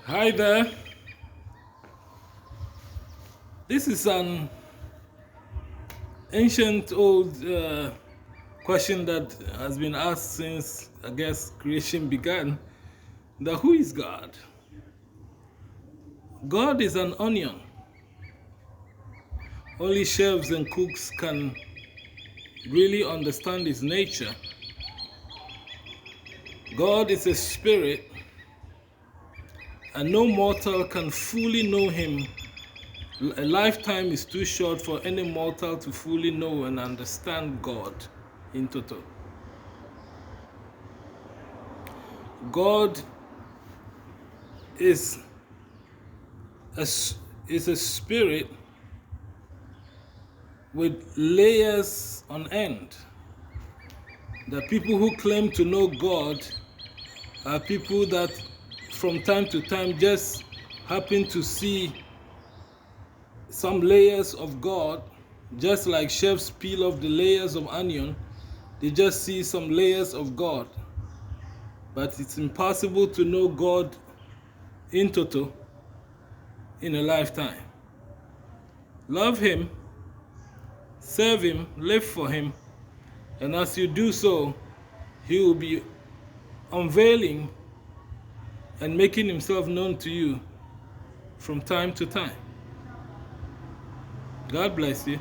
Hi there. This is an ancient old question that has been asked since, I guess, creation began. That who is God? God is an onion. Only chefs and cooks can really understand his nature. God is a spirit, and no mortal can fully know him. A lifetime is too short for any mortal to fully know and understand God in total. God is a spirit with layers on end. The people who claim to know God are people that from time to time just happen to see some layers of God, just like chefs peel off the layers of onion. They just see some layers of God. But it's impossible to know God in total in a lifetime. Love him, serve him, live for him, and as you do so, he will be unveiling and making himself known to you from time to time. God bless you.